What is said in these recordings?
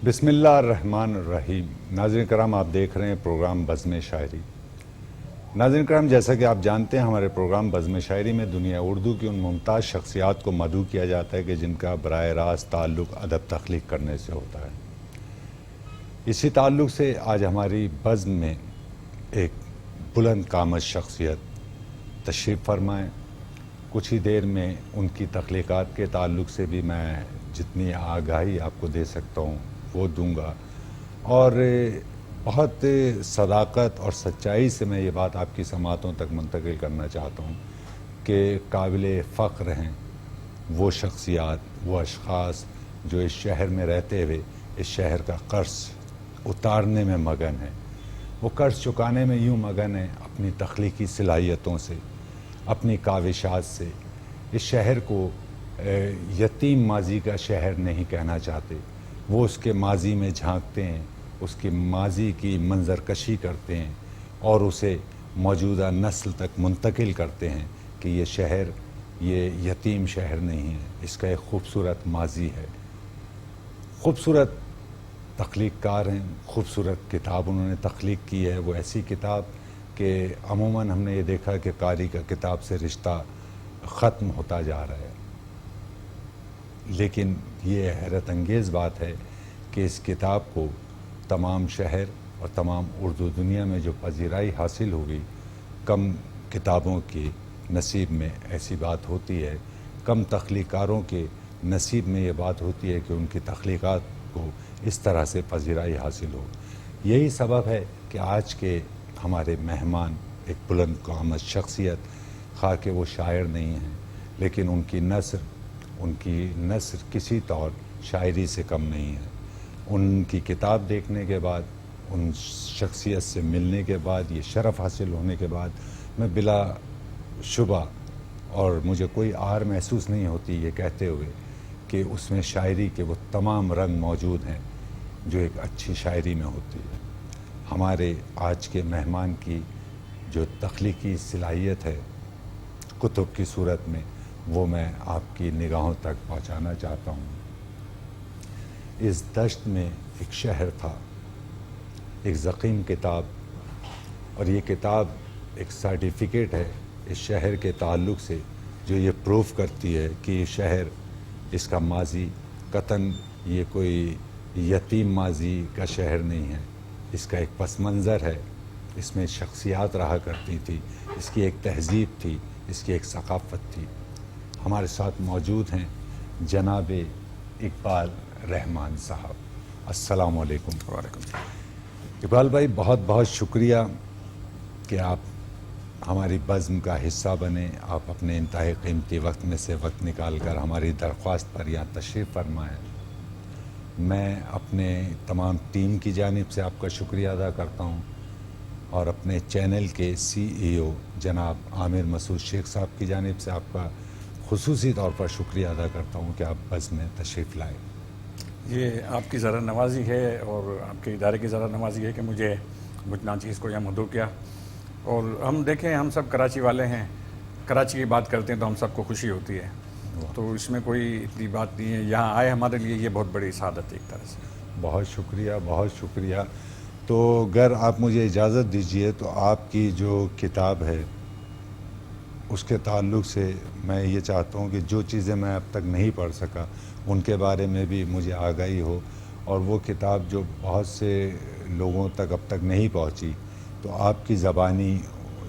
بسم اللہ الرحمن الرحیم۔ ناظرین کرام، آپ دیکھ رہے ہیں پروگرام بزم شاعری۔ ناظرین کرام، جیسا کہ آپ جانتے ہیں، ہمارے پروگرام بزم شاعری میں دنیا اردو کی ان ممتاز شخصیات کو مدعو کیا جاتا ہے کہ جن کا براہ راست تعلق ادب تخلیق کرنے سے ہوتا ہے۔ اسی تعلق سے آج ہماری بزم میں ایک بلند قامت شخصیت تشریف فرمائیں۔ کچھ ہی دیر میں ان کی تخلیقات کے تعلق سے بھی میں جتنی آگاہی آپ کو دے سکتا ہوں وہ دوں گا، اور بہت صداقت اور سچائی سے میں یہ بات آپ کی سماعتوں تک منتقل کرنا چاہتا ہوں کہ قابل فخر ہیں وہ شخصیات، وہ اشخاص جو اس شہر میں رہتے ہوئے اس شہر کا قرض اتارنے میں مگن ہیں۔ وہ قرض چکانے میں یوں مگن ہیں اپنی تخلیقی صلاحیتوں سے، اپنی کاوشات سے۔ اس شہر کو یتیم ماضی کا شہر نہیں کہنا چاہتے، وہ اس کے ماضی میں جھانکتے ہیں، اس کی ماضی کی منظر کشی کرتے ہیں اور اسے موجودہ نسل تک منتقل کرتے ہیں کہ یہ شہر یہ یتیم شہر نہیں ہے، اس کا ایک خوبصورت ماضی ہے۔ خوبصورت تخلیق کار ہیں، خوبصورت کتاب انہوں نے تخلیق کی ہے۔ وہ ایسی کتاب کہ عموماً ہم نے یہ دیکھا کہ قاری کا کتاب سے رشتہ ختم ہوتا جا رہا ہے، لیکن یہ حیرت انگیز بات ہے کہ اس کتاب کو تمام شہر اور تمام اردو دنیا میں جو پذیرائی حاصل ہوگی، کم کتابوں کے نصیب میں ایسی بات ہوتی ہے، کم تخلیقاروں کے نصیب میں یہ بات ہوتی ہے کہ ان کی تخلیقات کو اس طرح سے پذیرائی حاصل ہو۔ یہی سبب ہے کہ آج کے ہمارے مہمان ایک بلند قامت شخصیت، خواہ کہ وہ شاعر نہیں ہیں، لیکن ان کی نثر کسی طور شاعری سے کم نہیں ہے۔ ان کی کتاب دیکھنے کے بعد، ان شخصیت سے ملنے کے بعد، یہ شرف حاصل ہونے کے بعد میں بلا شبہ اور مجھے کوئی آر محسوس نہیں ہوتی یہ کہتے ہوئے کہ اس میں شاعری کے وہ تمام رنگ موجود ہیں جو ایک اچھی شاعری میں ہوتی ہے۔ ہمارے آج کے مہمان کی جو تخلیقی صلاحیت ہے کتب کی صورت میں، وہ میں آپ کی نگاہوں تک پہنچانا چاہتا ہوں۔ اس دشت میں ایک شہر تھا، ایک ضخیم کتاب، اور یہ کتاب ایک سرٹیفکیٹ ہے اس شہر کے تعلق سے جو یہ پروف کرتی ہے کہ یہ شہر، اس کا ماضی قطعاً یہ کوئی یتیم ماضی کا شہر نہیں ہے، اس کا ایک پس منظر ہے، اس میں شخصیات رہا کرتی تھی، اس کی ایک تہذیب تھی، اس کی ایک ثقافت تھی۔ ہمارے ساتھ موجود ہیں جناب اقبال رحمان صاحب۔ السلام علیکم۔ وعلیکم۔ اقبال بھائی، بہت بہت شکریہ کہ آپ ہماری بزم کا حصہ بنے، آپ اپنے انتہائی قیمتی وقت میں سے وقت نکال کر ہماری درخواست پر یہاں تشریف فرمائیں۔ میں اپنے تمام ٹیم کی جانب سے آپ کا شکریہ ادا کرتا ہوں، اور اپنے چینل کے CEO جناب عامر مسعود شیخ صاحب کی جانب سے آپ کا خصوصی طور پر شکریہ ادا کرتا ہوں کہ آپ بزم میں تشریف لائے۔ یہ آپ کی ذرا نوازی ہے اور آپ کے ادارے کی ذرا نوازی ہے کہ مجھے ناچیز کو یہاں مدعو کیا۔ اور ہم دیکھیں، ہم سب کراچی والے ہیں، کراچی کی بات کرتے ہیں تو ہم سب کو خوشی ہوتی ہے، تو اس میں کوئی اتنی بات نہیں ہے۔ یہاں آئے ہمارے لیے یہ بہت بڑی سعادت ہے ایک طرح سے۔ بہت شکریہ، بہت شکریہ۔ تو اگر آپ مجھے اجازت دیجئے تو آپ کی جو کتاب ہے اس کے تعلق سے میں یہ چاہتا ہوں کہ جو چیزیں میں اب تک نہیں پڑھ سکا ان کے بارے میں بھی مجھے آگاہی ہو، اور وہ کتاب جو بہت سے لوگوں تک اب تک نہیں پہنچی، تو آپ کی زبانی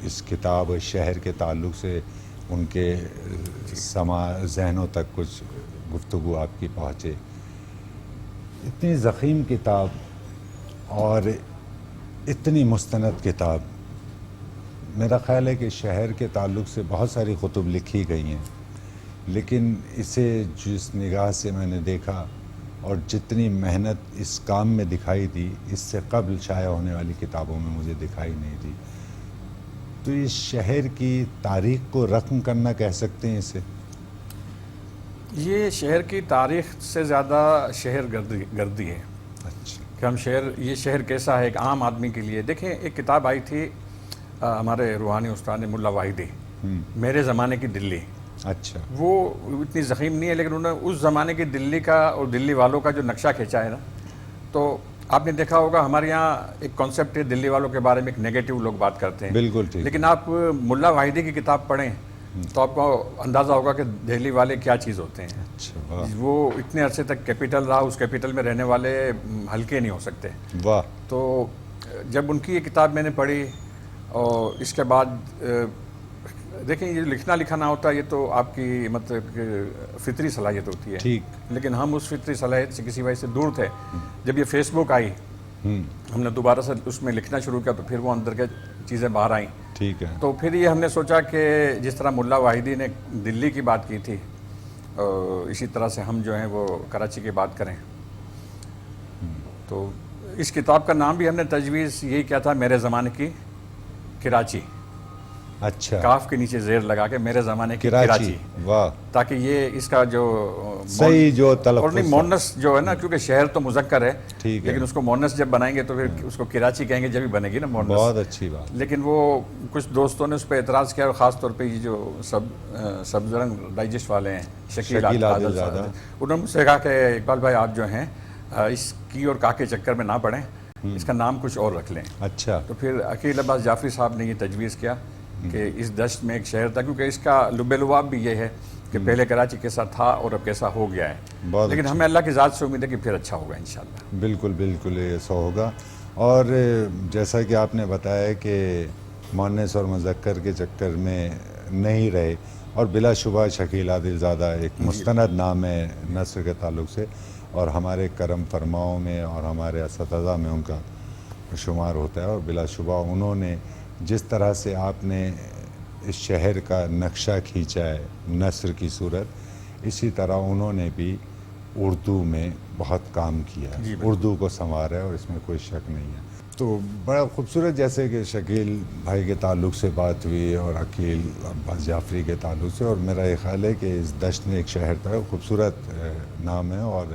اس کتاب اور شہر کے تعلق سے ان کے ذہنوں تک کچھ گفتگو آپ کی پہنچے۔ اتنی ضخیم کتاب اور اتنی مستند کتاب، میرا خیال ہے کہ شہر کے تعلق سے بہت ساری کتب لکھی گئی ہیں، لیکن اسے جس نگاہ سے میں نے دیکھا اور جتنی محنت اس کام میں دکھائی دی، اس سے قبل شائع ہونے والی کتابوں میں مجھے دکھائی نہیں دی۔ تو اس شہر کی تاریخ کو رقم کرنا کہہ سکتے ہیں اسے؟ یہ شہر کی تاریخ سے زیادہ شہر گردی ہے اچھا، کہ یہ شہر کیسا ہے ایک عام آدمی کے لیے۔ دیکھیں، ایک کتاب آئی تھی ہمارے روحانی استاد ملا واحدی، میرے زمانے کی دلی۔ اچھا، وہ اتنی ضخیم نہیں ہے، لیکن انہوں نے اس زمانے کی دلی کا اور دلی والوں کا جو نقشہ کھینچا ہے نا، تو آپ نے دیکھا ہوگا ہمارے یہاں ایک کانسیپٹ ہے دلی والوں کے بارے میں، ایک نیگیٹو لوگ بات کرتے ہیں. بالکل ٹھیک. لیکن آپ ملا واحدی کی کتاب پڑھیں تو آپ کو اندازہ ہوگا کہ دہلی والے کیا چیز ہوتے ہیں. اچھا واہ وہ اتنے عرصے تک کیپٹل رہا، اس کیپٹل میں رہنے والے ہلکے نہیں ہو سکتے. واہ. تو جب ان کی یہ کتاب میں نے پڑھی اور اس کے بعد دیکھیں یہ لکھنا لکھانا ہوتا ہے، یہ تو آپ کی مطلب فطری صلاحیت ہوتی ہے. ٹھیک. لیکن ہم اس فطری صلاحیت سے کسی وجہ سے دور تھے. جب یہ فیس بک آئی ہم نے دوبارہ سے اس میں لکھنا شروع کیا تو پھر وہ اندر کے چیزیں باہر آئیں. ٹھیک ہے. تو پھر یہ ہم نے سوچا کہ جس طرح ملا واحدی نے دلی کی بات کی تھی اسی طرح سے ہم جو ہیں وہ کراچی کی بات کریں. تو اس کتاب کا نام بھی ہم نے تجویز یہی کیا تھا، میرے زمانے کی کراچی. اچھا. کاف کے نیچے زیر لگا کے میرے زمانے کی کراچی. واہ. تاکہ یہ اس کا جو صحیح جو اور تلفظ نہیں مونس جو ہے نا، کیونکہ شہر تو مذکر ہے ٹھیک ہے. لیکن اس کو مونس جب بنائیں گے تو پھر اس کو کراچی کہیں گے جب ہی بنے گی نا مونس. بہت اچھی بات. لیکن وہ کچھ دوستوں نے اس پہ اعتراض کیا، اور خاص طور پہ یہ جو سبز رنگ ڈائجسٹ والے ہیں شکیل عادل صاحب، انہوں نے مجھ سے کہا کہ اقبال بھائی آپ جو ہیں اس کی اور کا کے چکر میں نہ پڑیں، اس کا نام کچھ اور رکھ لیں. اچھا. تو پھر عقیل عباس جعفری صاحب نے یہ تجویز کیا کہ اس دشت میں ایک شہر تھا، کیونکہ اس کا لب لباب بھی یہ ہے کہ پہلے کراچی کیسا تھا اور اب کیسا ہو گیا ہے. لیکن ہمیں اللہ کی ذات سے امید ہے کہ پھر اچھا ہوگا انشاءاللہ. بالکل بالکل ایسا ہوگا. اور جیسا کہ آپ نے بتایا کہ مؤنث اور مذکر کے چکر میں نہیں رہے، اور بلا شبہ شکیل عادل زادہ ایک مستند نام ہے نثر کے تعلق سے، اور ہمارے کرم فرماؤں میں اور ہمارے اساتذہ میں ان کا شمار ہوتا ہے. اور بلا شبہ انہوں نے جس طرح سے آپ نے اس شہر کا نقشہ کھینچا ہے نثر کی صورت، اسی طرح انہوں نے بھی اردو میں بہت کام کیا ہے، اردو کو سنوارا ہے، اور اس میں کوئی شک نہیں ہے. تو بڑا خوبصورت جیسے کہ شکیل بھائی کے تعلق سے بات ہوئی اور عقیل عباس جعفری کے تعلق سے، اور میرا یہ خیال ہے کہ اس دشت میں ایک شہر تھا، خوبصورت نام ہے. اور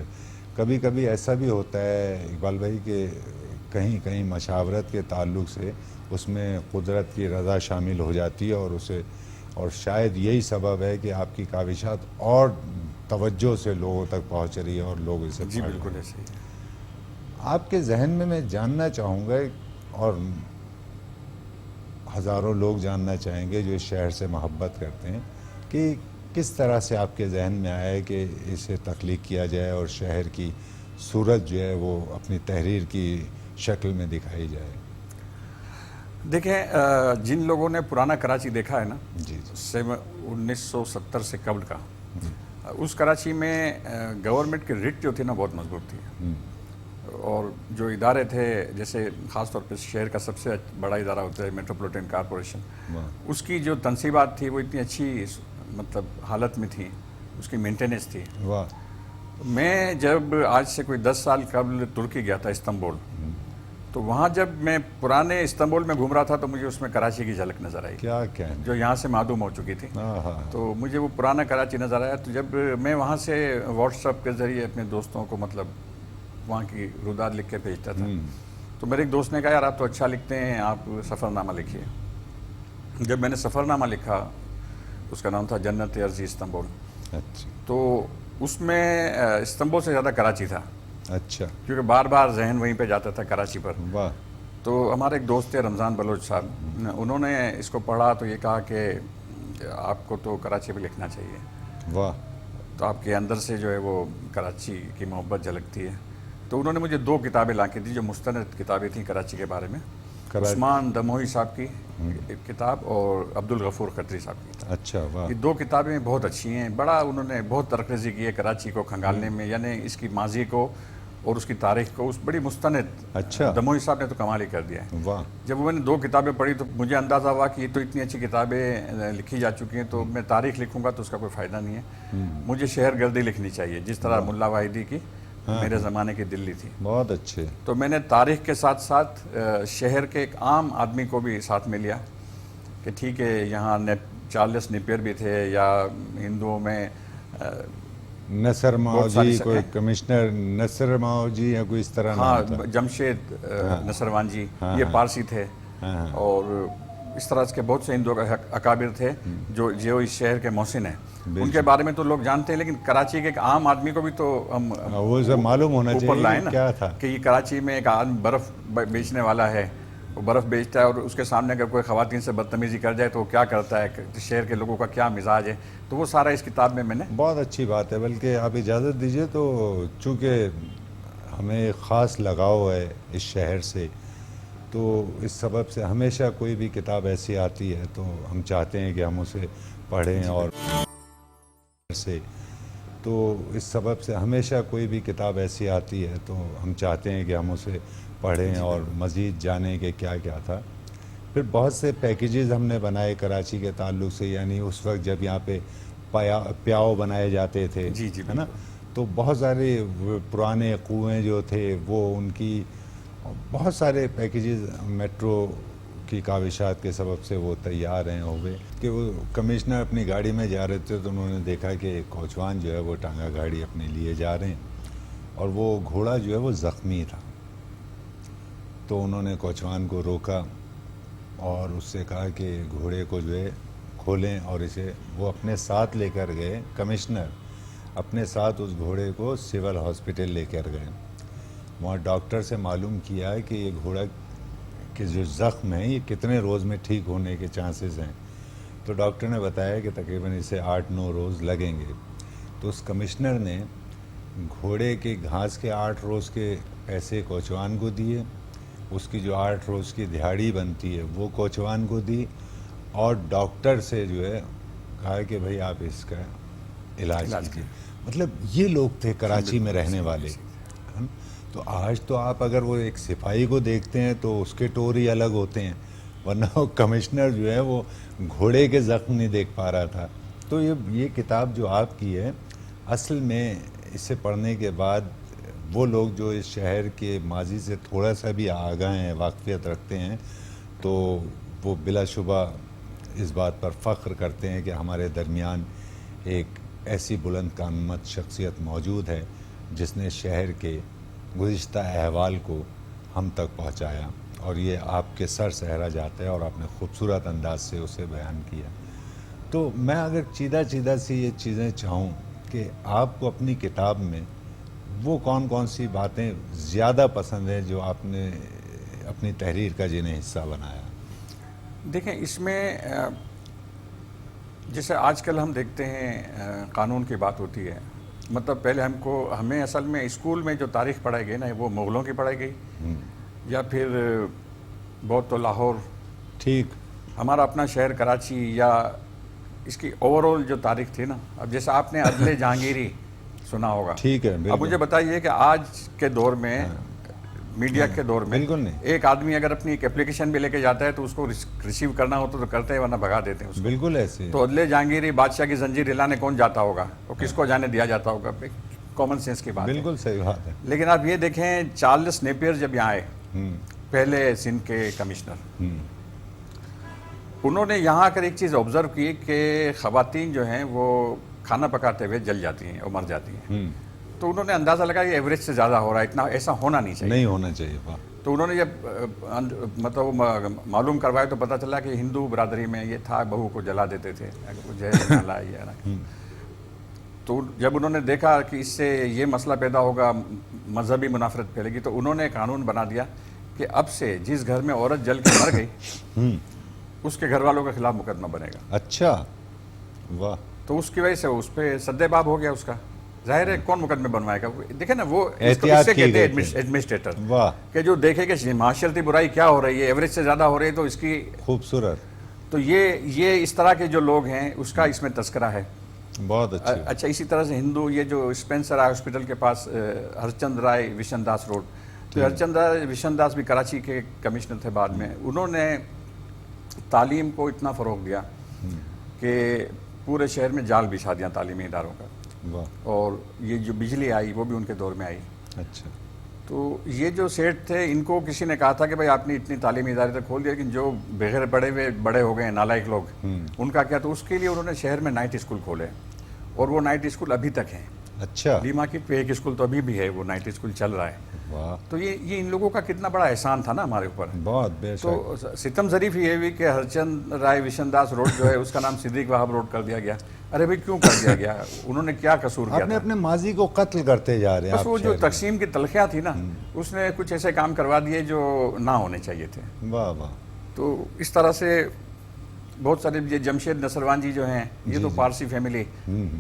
کبھی کبھی ایسا بھی ہوتا ہے اقبال بھائی کہ کہیں کہیں مشاورت کے تعلق سے اس میں قدرت کی رضا شامل ہو جاتی ہے، اور شاید یہی سبب ہے کہ آپ کی کاوشات اور توجہ سے لوگوں تک پہنچ رہی ہے اور لوگ اسے جی بالکل ایسے ہی. آپ کے ذہن میں جاننا چاہوں گا، اور ہزاروں لوگ جاننا چاہیں گے جو اس شہر سے محبت کرتے ہیں، کہ کس طرح سے آپ کے ذہن میں آیا کہ اسے تخلیق کیا جائے اور شہر کی صورت جو ہے وہ اپنی تحریر کی شکل میں دکھائی جائے. دیکھیں جن لوگوں نے پرانا کراچی دیکھا ہے نا، جی 1970 سے قبل کا، اس کراچی میں گورنمنٹ کی رٹ جو تھی نا بہت مضبوط تھی. اور جو ادارے تھے، جیسے خاص طور پہ شہر کا سب سے بڑا ادارہ ہوتا ہے میٹروپولیٹن کارپوریشن، اس کی جو تنصیبات تھی وہ اتنی اچھی مطلب حالت میں تھی، اس کی مینٹیننس تھی. واہ. میں جب آج سے کوئی 10 سال قبل ترکی گیا تھا استنبول، تو وہاں جب میں پرانے استنبول میں گھوم رہا تھا تو مجھے اس میں کراچی کی جھلک نظر آئی، کیا کہنا. جو یہاں سے معدوم ہو چکی تھی. تو مجھے وہ پرانا کراچی نظر آیا. تو جب میں وہاں سے واٹس ایپ کے ذریعے اپنے دوستوں کو مطلب وہاں کی روداد لکھ کے بھیجتا تھا، تو میرے ایک دوست نے کہا یار آپ تو اچھا لکھتے ہیں، آپ سفر نامہ لکھیے. جب میں نے سفر نامہ لکھا، اس کا نام تھا جنت ارضی استنبول. اچھا. تو اس میں استنبول سے زیادہ کراچی تھا. اچھا. کیونکہ بار بار ذہن وہیں پہ جاتا تھا کراچی پر. واہ. تو ہمارے ایک دوست تھے رمضان بلوچ صاحب، انہوں نے اس کو پڑھا تو یہ کہا کہ آپ کو تو کراچی پہ لکھنا چاہیے. واہ. تو آپ کے اندر سے جو ہے وہ کراچی کی محبت جھلکتی ہے. تو انہوں نے مجھے 2 کتابیں لا کے دی جو مستند کتابیں تھیں کراچی کے بارے میں. عثمان دموہی صاحب کی کتاب اور عبدالغفور خطری صاحب کی کتاب. اچھا. واہ. یہ 2 کتابیں بہت اچھی ہیں. بڑا انہوں نے بہت ترقی کی ہے کراچی کو کھنگالنے میں، یعنی اس کی ماضی کو اور اس کی تاریخ کو اس بڑی مستند. اچھا. دموہی صاحب نے تو کمال ہی کر دیا ہے. واہ. جب میں نے 2 کتابیں پڑھی تو مجھے اندازہ ہوا کہ یہ تو اتنی اچھی کتابیں لکھی جا چکی ہیں، تو میں تاریخ لکھوں گا تو اس کا کوئی فائدہ نہیں ہے. مجھے شہر گردی لکھنی چاہیے جس طرح ملا واحدی کی میرے زمانے کی دلی تھی. بہت اچھے. تو میں نے تاریخ کے ساتھ ساتھ شہر کے ایک عام آدمی کو بھی ساتھ میں لیا کہ ٹھیک ہے یہاں چارلس نیپیر بھی تھے، یا ہندوؤں میں نصر ماؤ جی، کوئی کمشنر نصر ماؤ جی یا کوئی اس طرح. ہاں جمشید نصروان جی، یہ پارسی تھے. اور اس طرح کے بہت سے ہندو اکابر تھے جو اس شہر کے محسن ہیں. ان کے بارے میں تو لوگ جانتے ہیں, لیکن کراچی کے ایک عام آدمی کو بھی تو ہم وہ سب معلوم ہونا اوپر لائیں چاہیے نا کیا تھا. کہ یہ کراچی میں ایک آدمی برف بیچنے والا ہے, وہ برف بیچتا ہے, اور اس کے سامنے اگر کوئی خواتین سے بدتمیزی کر جائے تو وہ کیا کرتا ہے, شہر کے لوگوں کا کیا مزاج ہے, تو وہ سارا اس کتاب میں نے. بہت اچھی بات ہے. بلکہ آپ اجازت دیجئے تو چونکہ ہمیں خاص لگاؤ ہے اس شہر سے, تو اس سبب سے ہمیشہ کوئی بھی کتاب ایسی آتی ہے تو ہم چاہتے ہیں کہ ہم اسے پڑھیں, اور سے تو اس سبب سے ہمیشہ کوئی بھی کتاب ایسی آتی ہے تو ہم چاہتے ہیں کہ ہم اسے پڑھیں اور مزید جانیں کہ کیا کیا تھا. پھر بہت سے پیکیجز ہم نے بنائے کراچی کے تعلق سے, یعنی اس وقت جب یہاں پہ پیاؤ بنائے جاتے تھے, ہے نا, تو بہت سارے پرانے کنویں جو تھے وہ ان کی بہت سارے پیکیجز میٹرو کی کاوشات کے سبب سے وہ تیار ہیں ہوئے. کہ وہ کمشنر اپنی گاڑی میں جا رہے تھے تو انہوں نے دیکھا کہ کوچوان جو ہے وہ ٹانگا گاڑی اپنے لیے جا رہے ہیں, اور وہ گھوڑا جو ہے وہ زخمی تھا. تو انہوں نے کوچوان کو روکا اور اس سے کہا کہ گھوڑے کو جو ہے کھولیں, اور اسے وہ اپنے ساتھ لے کر گئے. کمشنر اپنے ساتھ اس گھوڑے کو سول ہاسپٹل لے کر گئے. وہاں ڈاکٹر سے معلوم کیا ہے کہ یہ گھوڑا کہ جو زخم ہیں یہ کتنے روز میں ٹھیک ہونے کے چانسز ہیں. تو ڈاکٹر نے بتایا کہ تقریباً اسے 8-9 روز لگیں گے. تو اس کمشنر نے گھوڑے کے گھاس کے 8 روز کے پیسے کوچوان کو دیے, اس کی جو 8 روز کی دہاڑی بنتی ہے وہ کوچوان کو دی, اور ڈاکٹر سے جو ہے کہا کہ بھائی آپ اس کا علاج کیجیے. مطلب یہ لوگ تھے کراچی میں رہنے والے. تو آج تو آپ اگر وہ ایک سپاہی کو دیکھتے ہیں تو اس کے ٹور ہی الگ ہوتے ہیں, ورنہ وہ کمشنر جو ہے وہ گھوڑے کے زخم نہیں دیکھ پا رہا تھا. تو یہ کتاب جو آپ کی ہے, اصل میں اسے پڑھنے کے بعد وہ لوگ جو اس شہر کے ماضی سے تھوڑا سا بھی آگاہ ہیں, واقفیت رکھتے ہیں, تو وہ بلا شبہ اس بات پر فخر کرتے ہیں کہ ہمارے درمیان ایک ایسی بلند قامت شخصیت موجود ہے جس نے شہر کے گزشتہ احوال کو ہم تک پہنچایا, اور یہ آپ کے سر سہرا جاتا ہے اور آپ نے خوبصورت انداز سے اسے بیان کیا. تو میں اگر چیدہ سی یہ چیزیں چاہوں کہ آپ کو اپنی کتاب میں وہ کون کون سی باتیں زیادہ پسند ہیں جو آپ نے اپنی تحریر کا جنہیں حصہ بنایا. دیکھیں اس میں جیسے آج کل ہم دیکھتے ہیں قانون کی بات ہوتی ہے, مطلب پہلے ہمیں اصل میں اسکول میں جو تاریخ پڑھائی گئی نا وہ مغلوں کی پڑھائی گئی, یا پھر بہت تو لاہور, ٹھیک, ہمارا اپنا شہر کراچی, یا اس کی اوور آل جو تاریخ تھی نا. اب جیسے آپ نے عدل جہانگیری سنا ہوگا, ٹھیک ہے, اب مجھے بتائیے کہ آج کے دور میں میڈیا کے دور میں بالکل نہیں, ایک آدمی اگر اپنی ایک اپلیکیشن بھی لے کے جاتا ہے تو اس کو ریسیو کرنا ہوتا تو کرتے ہیں, ورنہ بھگا دیتے ہیں اس کو. بالکل ایسے. تو عدل جہانگیری بادشاہ کی زنجیر ہلانے کون جاتا ہوگا, اور کس کو جانے دیا جاتا ہوگا, کامن سینس کی بات ہے. بالکل صحیح بات ہے. لیکن آپ یہ دیکھیں چارلس نیپیر جب یہاں آئے, پہلے سندھ کے کمشنر, انہوں نے یہاں آ کر ایک چیز آبزرو کی کہ خواتین جو ہیں وہ کھانا پکاتے ہوئے جل جاتی ہیں اور مر جاتی ہیں. تو انہوں نے اندازہ لگا کہ ایوریج سے زیادہ ہو رہا ہے, اتنا ایسا ہونا نہیں چاہیے, نہیں ہونا چاہیے. تو انہوں نے جب مطلب معلوم کروائے تو پتہ چلا کہ ہندو برادری میں یہ تھا, بہو کو جلا دیتے تھے تو جب انہوں نے دیکھا کہ اس سے یہ مسئلہ پیدا ہوگا, مذہبی منافرت پھیلے گی, تو انہوں نے قانون بنا دیا کہ اب سے جس گھر میں عورت جل کے مر گئی اس کے گھر والوں کے خلاف مقدمہ بنے گا. اچھا, واہ. تو اس کی وجہ سے اس پہ سدے باب ہو گیا اس کا. ظاہر ہے کون مقدمے بنوائے گا, دیکھیں نا وہ اس سے کہتے ہیں ایڈمنسٹریٹر, کہ جو دیکھے کہ معاشرتی برائی کیا ہو رہی ہے, ایوریج سے زیادہ ہو رہی ہے, تو اس کی خوبصورت. تو یہ اس طرح کے جو لوگ ہیں اس کا اس میں تذکرہ ہے. بہت اچھا, اسی طرح سے ہندو, یہ جو اسپینسر ہاسپٹل کے پاس ہرچند رائے وشن داس روڈ, تو ہرچند رائے وشن داس بھی کراچی کے کمشنر تھے بعد میں. انہوں نے تعلیم کو اتنا فروغ دیا کہ پورے شہر میں جال بچھا دیا تعلیمی اداروں کا, اور یہ جو بجلی آئی وہ بھی ان کے دور میں آئی. اچھا. تو یہ جو سیٹ تھے ان کو کسی نے کہا تھا کہ بھائی آپ نے اتنی تعلیمی ادارے تک کھول دیا, لیکن جو بغیر بڑے ہو گئے ہیں نالائق لوگ, ان کا کیا, تو اس کے لیے انہوں نے شہر میں نائٹ اسکول کھولے, اور وہ نائٹ اسکول ابھی تک ہیں. اچھا لی مارکیٹ پہ ایک اسکول تو ابھی بھی ہے، وہ نائٹ اسکول چل رہا ہے. واہ تو یہ ان لوگوں کا کتنا بڑا احسان تھا نا ہمارے اوپر. بہت بے شک. تو ستم ظریف یہ بھی کہ ہرچند رائے وشن داس روڈ جو ہے اس کا نام صدیق وہاب روڈ کر دیا گیا. ارے بھائی کیوں کر دیا گیا؟ انہوں نے کیا قصور کیا آپ نے تھا؟ اپنے ماضی کو قتل کرتے جا رہے ہیں بس آپ وہ جو شہر میں. تقسیم کی تلخیاں تھی نا، اس نے کچھ ایسے کام کروا دیے جو نہ ہونے چاہیے تھے. واہ واہ. تو اس طرح سے بہت سارے یہ جمشید نصروان جی جو ہیں یہ تو پارسی فیملی،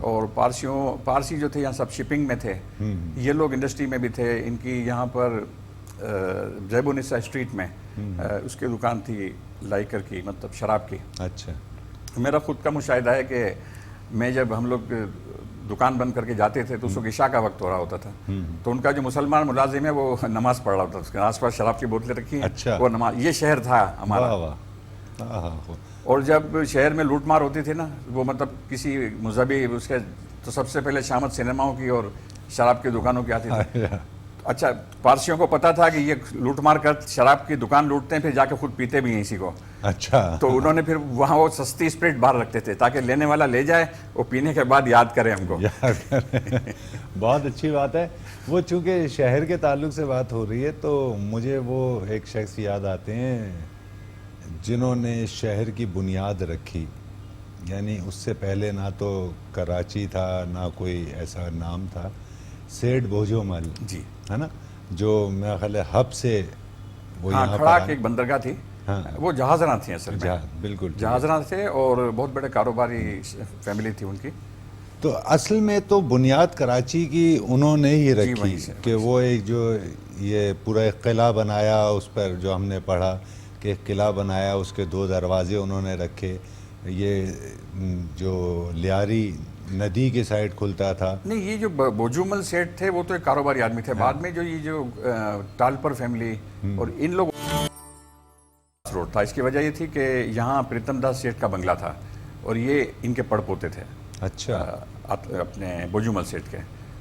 اور پارسی جو تھے یہاں سب شپنگ میں تھے. یہ لوگ انڈسٹری میں بھی تھے. ان کی یہاں پر زیب النساء اسٹریٹ میں اس کی دکان تھی لائکر کی، مطلب شراب کی. اچھا میرا خود کا مشاہدہ ہے کہ میں جب ہم لوگ دکان بند کر کے جاتے تھے تو اس وقت عشاء کا وقت ہو رہا ہوتا تھا، تو ان کا جو مسلمان ملازم ہے وہ نماز پڑھ رہا ہوتا تھا. اس کے آس پاس شراب کی بوتلیں رکھی ہیں، اچھا. وہ نماز. یہ شہر تھا ہمارا. واہ واہ. ہاں ہاں. اور جب شہر میں لوٹ مار ہوتی تھی نا، وہ مطلب کسی مذہبی اس کے، تو سب سے پہلے شامت سینماؤں کی اور شراب کی دکانوں کی آتی تھی. اچھا پارسیوں کو پتا تھا کہ یہ لوٹ مار کر شراب کی دکان لوٹتے ہیں، پھر جا کے خود پیتے بھی ہیں اسی کو. اچھا. تو انہوں نے پھر وہاں وہ سستی اسپرٹ باہر رکھتے تھے تاکہ لینے والا لے جائے، وہ پینے کے بعد یاد کرے ہم کو. بہت اچھی بات ہے. وہ چونکہ شہر کے تعلق سے بات ہو رہی ہے تو مجھے وہ ایک شخص یاد آتے ہیں جنہوں نے شہر کی بنیاد رکھی. یعنی اس سے پہلے نہ تو کراچی تھا نہ کوئی ایسا نام تھا. سیٹھ بھوجو مل جی ہے نا، جو میرا خیال ہے ہب سے وہ ہاں، یہاں کھڑاک پر ایک بندرگاہ تھی. ہاں وہ جہازراں تھیں اصل میں. بالکل. جہازراں تھے اور بہت بڑے کاروباری فیملی تھی ان کی. تو اصل میں تو بنیاد کراچی کی انہوں نے ہی رکھی وہیں سے کہ وہ ایک جو یہ پورا ایک قلعہ بنایا، اس پر جو ہم نے پڑھا کہ ایک قلعہ بنایا، اس کے 2 دروازے انہوں نے رکھے. یہ جو لیاری ندی کے سائڈ کھلتا تھا. نہیں، یہ جو بوجومل سیٹ تھے وہ تو ایک کاروباری آدمی تھے. بعد میں جو یہ جو ٹالپر فیملی اور ان لوگ روڈ تھا، اس کی وجہ یہ تھی کہ یہاں پریتم داس سیٹھ کا بنگلہ تھا اور یہ ان کے پڑ پوتے تھے اچھا. اپنے بوجومل سیٹھ کے.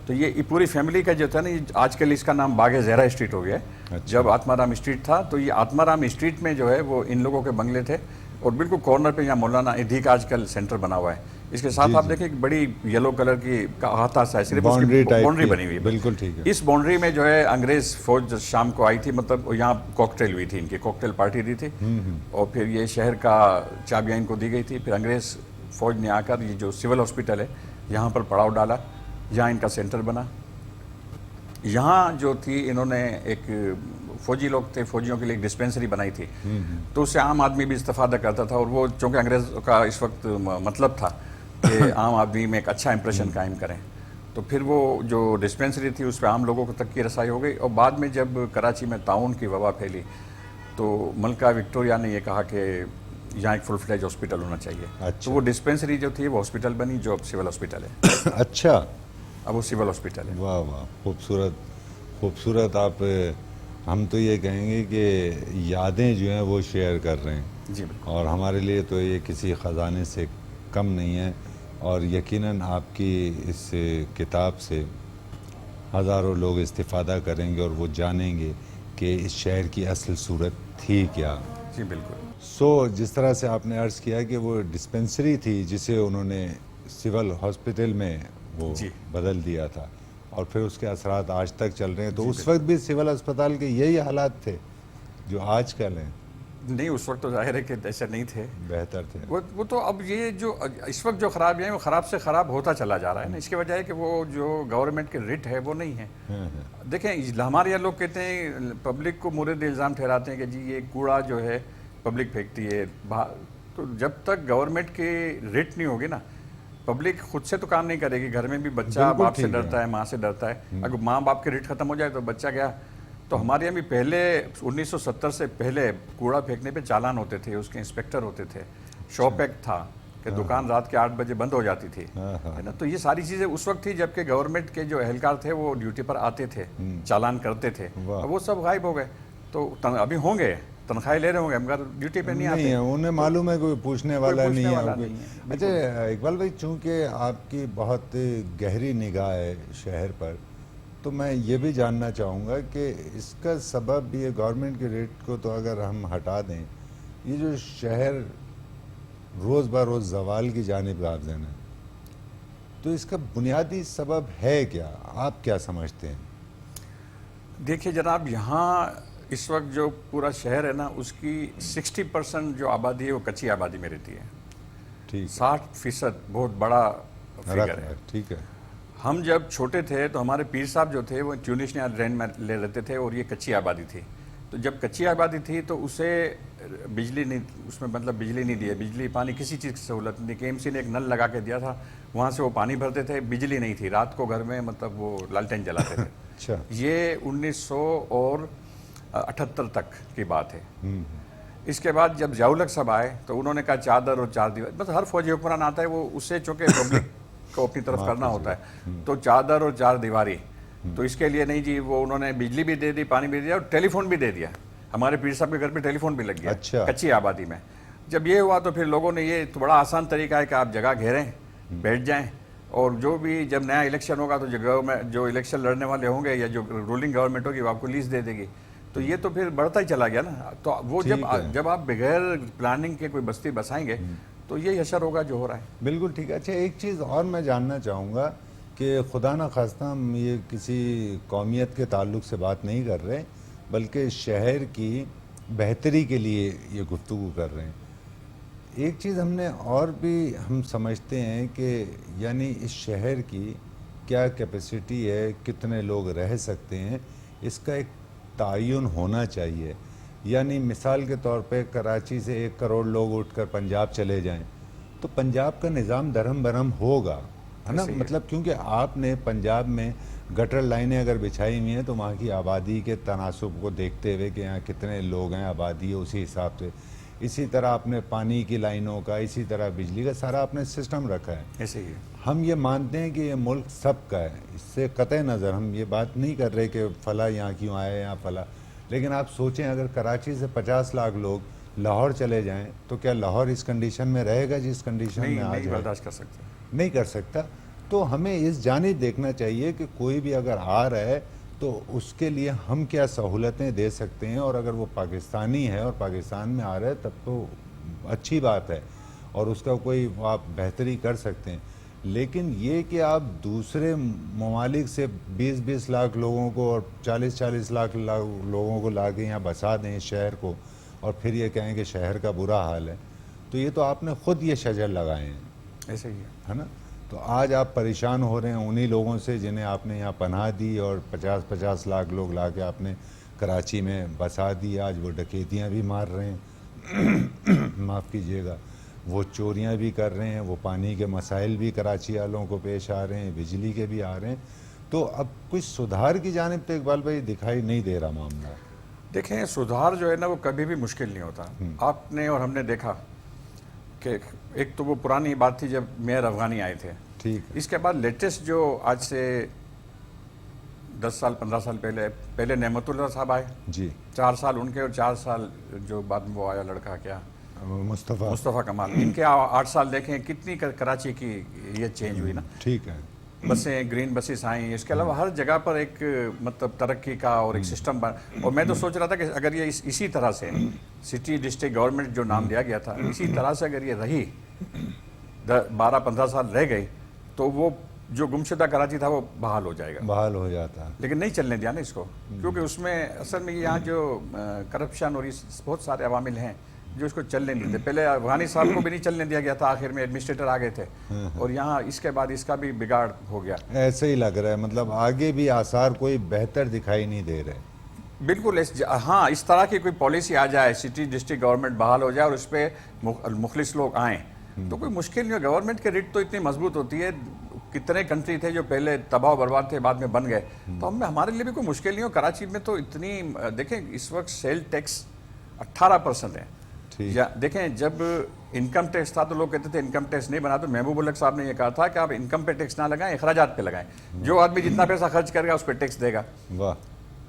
تو یہ پوری فیملی کا جو تھا نا، آج کل اس کا نام باغ زہرا اسٹریٹ ہو گیا ہے. جب آتما رام اسٹریٹ تھا تو یہ آتما رام اسٹریٹ میں جو ہے وہ ان لوگوں کے بنگلے تھے، اور بالکل کارنر پہ یہاں مولانا ادھی کا آج کل سینٹر بنا ہوا ہے. اس کے ساتھ آپ دیکھیں ایک بڑی یلو کلر کی احاطہ سا ہے، صرف اس کی باؤنڈری بنی ہوئی ہے. بالکل ٹھیک ہے. اس باؤنڈری میں جو ہے انگریز فوج شام کو آئی تھی، مطلب یہاں کوکٹیل ہوئی تھی، ان کی کوکٹیل پارٹی دی تھی، اور پھر یہ شہر کا چابیاں ان کو دی گئی تھی. پھر انگریز فوج نے آ کر یہ جو سول ہاسپٹل ہے یہاں پر پڑاؤ ڈالا، یہاں ان کا سینٹر بنا. یہاں جو تھی انہوں نے ایک فوجی لوگ تھے، فوجیوں کے لیے ایک ڈسپینسری بنائی تھی، تو اس سے عام آدمی بھی استفادہ کرتا تھا. اور وہ چونکہ انگریز کا اس وقت مطلب تھا کہ عام آدمی میں ایک اچھا امپریشن قائم کریں، تو پھر وہ جو ڈسپینسری تھی اس پہ عام لوگوں کو تک کی رسائی ہو گئی. اور بعد میں جب کراچی میں طاعون کی وبا پھیلی تو ملکہ وکٹوریہ نے یہ کہا کہ یہاں ایک فل فلیج ہاسپٹل ہونا چاہیے. تو وہ ڈسپینسری جو تھی وہ ہاسپٹل بنی، جو اب سول ہاسپٹل ہے. اچھا. اب وہ سول ہاسپٹل ہے. واہ واہ، خوبصورت خوبصورت. آپ ہم تو یہ کہیں گے کہ یادیں جو ہیں وہ شیئر کر رہے ہیں. جی بالکل. اور ہمارے لیے تو یہ کسی خزانے سے کم نہیں ہے. اور یقیناً آپ کی اس کتاب سے ہزاروں لوگ استفادہ کریں گے اور وہ جانیں گے کہ اس شہر کی اصل صورت تھی کیا. جی بالکل. جس طرح سے آپ نے عرض کیا کہ وہ ڈسپینسری تھی جسے انہوں نے سول ہاسپٹل میں وہ بدل دیا تھا، اور پھر اس کے اثرات آج تک چل رہے ہیں. تو اس وقت بھی سول اسپتال کے یہی حالات تھے جو آج کل ہیں؟ نہیں، اس وقت تو ظاہر ہے کہ ایسے نہیں تھے، بہتر تھے. وہ تو اب یہ جو اس وقت جو خراب ہیں وہ خراب سے خراب ہوتا چلا جا رہا ہے نا. اس کی وجہ ہے کہ وہ جو گورنمنٹ کے ریٹ ہے وہ نہیں ہے. دیکھیں ہمارے یہاں لوگ کہتے ہیں، پبلک کو مورد الزام ٹھہراتے ہیں کہ جی یہ کوڑا جو ہے پبلک پھینکتی ہے. تو جب تک گورنمنٹ کی ریٹ نہیں ہوگی نا، پبلک خود سے تو کام نہیں کرے گی. گھر میں بھی بچہ باپ سے ڈرتا ہے، ماں سے ڈرتا ہے. اگر ماں باپ کی ریٹ ختم ہو جائے تو بچہ گیا. تو ہمارے یہاں بھی پہلے 1970 سے پہلے کوڑا پھینکنے پہ چالان ہوتے تھے، اس کے انسپیکٹر ہوتے تھے. شاپ ایکٹ تھا کہ دکان رات کے 8 بجے بند ہو جاتی تھی، ہے نا. تو یہ ساری چیزیں اس وقت تھی جب کہ گورنمنٹ کے جو اہلکار تھے وہ ڈیوٹی پر آتے تھے، چالان کرتے تھے. اب وہ سب غائب ہو گئے. تو ابھی ہوں گے، تنخواہیں لے رہے ہوں گے، مگر ڈیوٹی پہ نہیں آتے. انہیں معلوم ہے کوئی پوچھنے والا نہیں ہے. ہے. اچھا اقبال بھائی، چونکہ آپ کی بہت گہری نگاہ ہے شہر پر، تو میں یہ بھی جاننا چاہوں گا کہ اس کا سبب یہ گورنمنٹ کے ریٹ کو تو اگر ہم ہٹا دیں، یہ جو شہر روز بروز زوال کی جانب گامزن ہے، تو اس کا بنیادی سبب ہے کیا؟ آپ کیا سمجھتے ہیں؟ دیکھیے جناب، یہاں اس وقت جو پورا شہر ہے نا، اس کی 60% جو آبادی ہے وہ کچی آبادی میں رہتی ہے. ٹھیک 60% بہت بڑا فگر ہے. ٹھیک ہے. ہم جب چھوٹے تھے تو ہمارے پیر صاحب جو تھے وہ ٹیونس رین میں لے رہتے تھے، اور یہ کچی آبادی تھی. تو جب کچی آبادی تھی تو اسے بجلی نہیں، اس میں مطلب بجلی نہیں دی، بجلی پانی کسی چیز کی سہولت نہیں. کے ایم سی نے ایک نل لگا کے دیا تھا، وہاں سے وہ پانی بھرتے تھے. بجلی نہیں تھی، رات کو گھر میں مطلب وہ لالٹین جلاتے تھے. اچھا. یہ 1978 تک کی بات ہے. اس کے بعد جب ضیاء الحق صاحب آئے تو انہوں نے کہا چادر اور چار دیوار. بس ہر فوجی حکمران آتا ہے وہ اسے چونکہ پبلک کو اپنی طرف کرنا ہوتا ہے، تو چادر اور چار دیواری. تو اس کے لیے نہیں جی، وہ انہوں نے بجلی بھی دے دی، پانی بھی دیا، اور ٹیلی فون بھی دے دیا. ہمارے پیر صاحب کے گھر پہ ٹیلی فون بھی لگ گیا. اچھا. کچی آبادی میں جب یہ ہوا تو پھر لوگوں نے، یہ تو بڑا آسان طریقہ ہے کہ آپ جگہ گھیریں، بیٹھ جائیں، اور جو بھی جب نیا الیکشن ہوگا تو جو الیکشن لڑنے والے ہوں گے یا جو رولنگ گورنمنٹ ہوگی وہ آپ کو لیز دے دے گی. تو یہ تو پھر بڑھتا ہی چلا گیا نا. تو وہ جب آپ بغیر پلاننگ کے کوئی بستی بسائیں گے تو یہ اشر ہوگا جو ہو رہا ہے. بالکل ٹھیک ہے. اچھا، ایک چیز اور میں جاننا چاہوں گا کہ خدا نہ خواستہ ہم یہ کسی قومیت کے تعلق سے بات نہیں کر رہے، بلکہ شہر کی بہتری کے لیے یہ گفتگو کر رہے ہیں. ایک چیز ہم نے اور بھی ہم سمجھتے ہیں کہ یعنی اس شہر کی کیا کیپیسٹی ہے، کتنے لوگ رہ سکتے ہیں، اس کا ایک تعین ہونا چاہیے. یعنی مثال کے طور پہ کراچی سے 1 کروڑ لوگ اٹھ کر پنجاب چلے جائیں تو پنجاب کا نظام درہم برہم ہوگا، ہے نا. مطلب کیونکہ آپ نے پنجاب میں گٹر لائنیں اگر بچھائی ہوئی ہیں تو وہاں کی آبادی کے تناسب کو دیکھتے ہوئے کہ یہاں کتنے لوگ ہیں، آبادی ہے، اسی حساب سے. اسی طرح آپ نے پانی کی لائنوں کا، اسی طرح بجلی کا سارا آپ نے سسٹم رکھا ہے. ایسے ہی ہم یہ مانتے ہیں کہ یہ ملک سب کا ہے، اس سے قطع نظر ہم یہ بات نہیں کر رہے کہ فلاں یہاں کیوں آئے یا فلاں. لیکن آپ سوچیں اگر کراچی سے 50 لاکھ لوگ لاہور چلے جائیں تو کیا لاہور اس کنڈیشن میں رہے گا جس کنڈیشن میں آج نہیں برداشت کر سکتے، نہیں کر سکتا. تو ہمیں اس جانب دیکھنا چاہیے کہ کوئی بھی اگر آ رہا ہے تو اس کے لیے ہم کیا سہولتیں دے سکتے ہیں، اور اگر وہ پاکستانی ہے اور پاکستان میں آ رہا ہے تب تو اچھی بات ہے اور اس کا کوئی آپ بہتری کر سکتے ہیں. لیکن یہ کہ آپ دوسرے ممالک سے 20-20 لاکھ لوگوں کو اور 40-40 لاکھ لوگوں کو لا کے یہاں بسا دیں شہر کو، اور پھر یہ کہیں کہ شہر کا برا حال ہے، تو یہ تو آپ نے خود یہ شجر لگائے ہیں. ایسے ہی ہے نا. تو آج آپ پریشان ہو رہے ہیں انہی لوگوں سے جنہیں آپ نے یہاں پناہ دی، اور 50-50 لاکھ لوگ لا کے آپ نے کراچی میں بسا دی. آج وہ ڈکیتیاں بھی مار رہے ہیں، معاف کیجیے گا، وہ چوریاں بھی کر رہے ہیں، وہ پانی کے مسائل بھی کراچی والوں کو پیش آ رہے ہیں، بجلی کے بھی آ رہے ہیں. تو اب کچھ سدھار کی جانب تو اقبال بھائی دکھائی نہیں دے رہا معاملہ. دیکھیں، سدھار جو ہے نا وہ کبھی بھی مشکل نہیں ہوتا. آپ نے اور ہم نے دیکھا کہ ایک تو وہ پرانی بات تھی جب میئر افغانی آئے تھے. ٹھیک. اس کے بعد لیٹسٹ جو آج سے 10 سال 15 سال پہلے نعمت اللہ صاحب آئے. جی. 4 سال ان کے اور 4 سال جو بعد میں وہ آیا لڑکا کیا مصطفیٰ کمال، ان کے 8 سال دیکھیں کتنی کراچی کی یہ چینج ہوئی نا. ٹھیک ہے. بسیں گرین بسیں آئیں. اس کے علاوہ ہر جگہ پر ایک مطلب ترقی کا اور ایک سسٹم اور میں تو سوچ رہا تھا کہ اگر یہ اسی طرح سے سٹی ڈسٹرکٹ گورنمنٹ جو نام دیا گیا تھا اسی طرح سے اگر یہ رہی 12-15 سال رہ گئی تو وہ جو گمشدہ کراچی تھا وہ بحال ہو جائے گا، بحال ہو جاتا. لیکن نہیں چلنے دیا نا اس کو، کیونکہ اس میں اصل میں یہاں جو کرپشن اور بہت سارے عوامل ہیں جو اس کو چلنے نہیں دیتے. پہلے افغانی صاحب کو بھی نہیں چلنے دیا گیا تھا، آخر میں ایڈمنسٹریٹر آ گئے تھے، اور یہاں اس کے بعد اس کا بھی بگاڑ ہو گیا. ایسے ہی لگ رہا ہے، مطلب آگے بھی آثار کوئی بہتر دکھائی نہیں دے رہے. بالکل. ہاں، اس طرح کی کوئی پالیسی آ جائے، سٹی ڈسٹرکٹ گورنمنٹ بحال ہو جائے اور اس پہ مخلص لوگ آئیں تو کوئی مشکل نہیں ہو. گورنمنٹ کے ریٹ تو اتنی مضبوط ہوتی ہے. کتنے کنٹری تھے جو پہلے تباہ و برباد تھے بعد میں بن گئے، تو ہمارے لیے بھی کوئی مشکل نہیں ہو. کراچی میں تو اتنی دیکھیں اس وقت سیل ٹیکس 18% ہے. دیکھیں جب انکم ٹیکس تھا تو لوگ کہتے تھے انکم ٹیکس نہیں بنا، تو محبوب الحق صاحب نے یہ کہا تھا کہ آپ انکم پہ ٹیکس نہ لگائیں، اخراجات پہ لگائیں. جو آدمی جتنا پیسہ خرچ کرے گا اس پہ ٹیکس دے گا. واہ.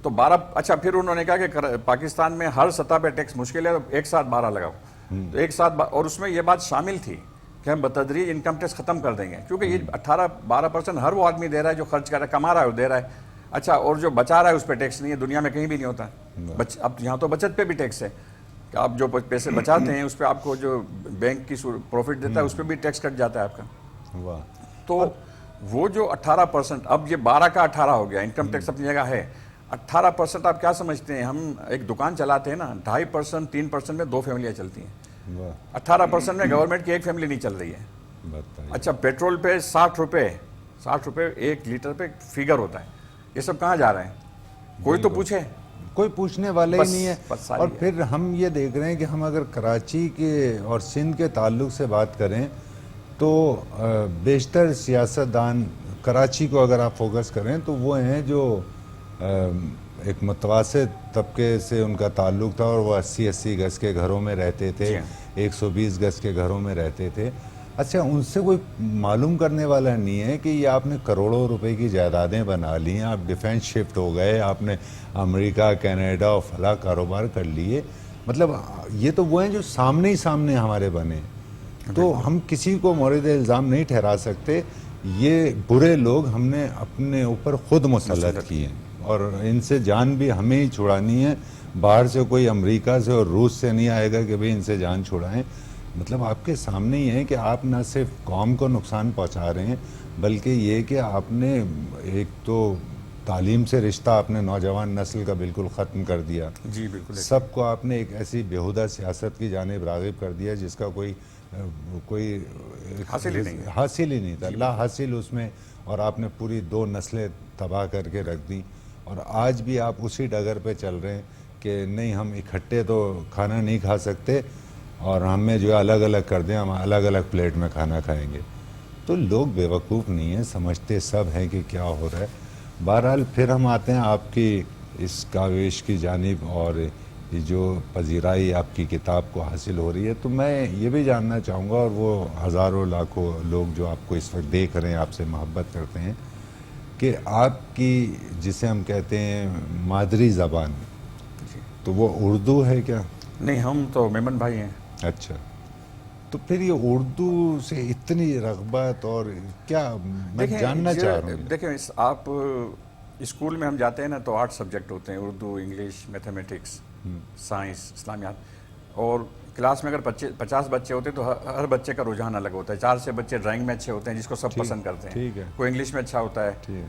تو 12. اچھا، پھر انہوں نے کہا کہ پاکستان میں ہر سطح پہ ٹیکس مشکل ہے تو ایک ساتھ 12 لگاؤ. تو ایک ساتھ، اور اس میں یہ بات شامل تھی کہ ہم بتدریج انکم ٹیکس ختم کر دیں گے، کیونکہ یہ 18-12% ہر وہ آدمی دے رہا ہے جو خرچ کر رہا ہے، کما رہا ہے وہ دے رہا ہے. اچھا، اور جو بچا رہا ہے اس پہ ٹیکس نہیں ہے. دنیا میں کہیں بھی نہیں ہوتا. اب یہاں تو بچت پہ بھی ٹیکس ہے کہ آپ جو پیسے بچاتے ہیں اس پہ آپ کو جو بینک کی پروفٹ دیتا ہے اس پہ بھی ٹیکس کٹ جاتا ہے آپ کا. واہ. تو وہ جو 18%، اب یہ 12 کا 18 ہو گیا، انکم ٹیکس اپنی جگہ ہے، 18% آپ کیا سمجھتے ہیں؟ ہم ایک دکان چلاتے ہیں نا، 2.5%، 3% میں 2 فیملیاں چلتی ہیں، 18% میں گورنمنٹ کی ایک فیملی نہیں چل رہی ہے۔ بتائیے۔ اچھا پیٹرول پہ 60 روپے 1 لیٹر پہ فگر ہوتا ہے، یہ سب کہاں جا رہے ہیں؟ کوئی تو پوچھے، کوئی پوچھنے والا ہی نہیں ہے۔ بس اور پھر ہم یہ دیکھ رہے ہیں کہ ہم اگر کراچی کے اور سندھ کے تعلق سے بات کریں تو بیشتر سیاستدان کراچی کو اگر آپ فوکس کریں تو وہ ہیں جو ایک متوسط طبقے سے ان کا تعلق تھا، اور وہ 80 گز کے گھروں میں رہتے تھے، 120 گز کے گھروں میں رہتے تھے۔ اچھا، ان سے کوئی معلوم کرنے والا نہیں ہے کہ یہ آپ نے کروڑوں روپے کی جائیدادیں بنا لی ہیں، آپ ڈیفینس شفٹ ہو گئے، آپ نے امریکہ، کینیڈا اور فلاں کاروبار کر لیے۔ مطلب یہ تو وہ ہیں جو سامنے ہی سامنے ہمارے بنے، تو ہم کسی کو مورد الزام نہیں ٹھہرا سکتے۔ یہ برے لوگ ہم نے اپنے اوپر خود مسلط کیے ہیں، اور ان سے جان بھی ہمیں ہی چھڑانی ہے۔ باہر سے کوئی امریکہ سے اور روس سے نہیں آئے گا کہ بھئی ان سے جان چھڑائیں۔ مطلب آپ کے سامنے ہی ہے کہ آپ نہ صرف قوم کو نقصان پہنچا رہے ہیں، بلکہ یہ کہ آپ نے ایک تو تعلیم سے رشتہ آپ نے نوجوان نسل کا بالکل ختم کر دیا۔ جی بالکل، سب کو آپ نے ایک ایسی بیہودہ سیاست کی جانب راغب کر دیا جس کا کوئی حاصل ہی نہیں تھا، لا حاصل اس میں، اور آپ نے پوری 2 نسلیں تباہ کر کے رکھ دی۔ اور آج بھی آپ اسی ڈگر پہ چل رہے ہیں کہ نہیں، ہم اکٹھے تو کھانا نہیں کھا سکتے، اور ہمیں جو الگ الگ کر دیں، ہم الگ الگ پلیٹ میں کھانا کھائیں گے۔ تو لوگ بیوقوف نہیں ہیں، سمجھتے سب ہیں کہ کیا ہو رہا ہے۔ بہرحال پھر ہم آتے ہیں آپ کی اس کاوش کی جانب، اور یہ جو پذیرائی آپ کی کتاب کو حاصل ہو رہی ہے، تو میں یہ بھی جاننا چاہوں گا، اور وہ ہزاروں لاکھوں لوگ جو آپ کو اس وقت دیکھ رہے ہیں، آپ سے محبت کرتے ہیں، کہ آپ کی جسے ہم کہتے ہیں مادری زبان، تو وہ اردو ہے کیا؟ نہیں، ہم تو میمن بھائی ہیں۔ اچھا، تو پھر یہ اردو سے اتنی رغبت، اور کیا میں جاننا چاہ رہا ہوں۔ دیکھیں، آپ اسکول میں ہم جاتے ہیں نا تو 8 سبجیکٹ ہوتے ہیں، اردو، انگلش، میتھمیٹکس، سائنس، اسلامیات، اور کلاس میں اگر 50 بچے ہوتے ہیں تو ہر بچے کا رجحان الگ ہوتا ہے۔ 4 سے بچے ڈرائنگ میں اچھے ہوتے ہیں جس کو سب پسند کرتے ہیں، کوئی انگلش میں اچھا ہوتا ہے،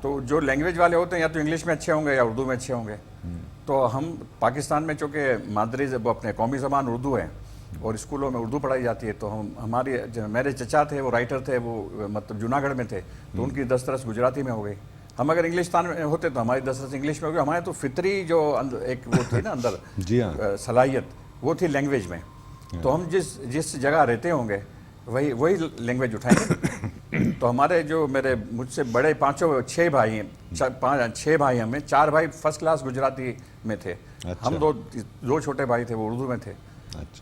تو جو لینگویج والے ہوتے ہیں یا تو انگلش میں اچھے ہوں گے یا اردو میں اچھے ہوں گے۔ تو ہم پاکستان میں چونکہ مادری اپنے قومی زبان اردو ہے اور اسکولوں میں اردو پڑھائی جاتی ہے، تو میرے چچا تھے، وہ رائٹر تھے، وہ مطلب جوناگڑھ میں تھے، تو ان کی دسترس گجراتی میں ہو گئی۔ ہم اگر انگلستان میں ہوتے تو ہماری دسترس انگلش میں ہو گئی۔ ہمارے تو فطری جو ایک وہ تھی نا اندر صلاحیت، وہ تھی لینگویج میں، تو ہم جس جگہ رہتے ہوں گے وہی لینگویج اٹھائیں گے۔ تو ہمارے جو مجھ سے بڑے 6 بھائی ہیں، 6 بھائی ہمیں، 4 بھائی فرسٹ کلاس گجراتی میں تھے، ہم 2 چھوٹے بھائی تھے وہ اردو میں تھے۔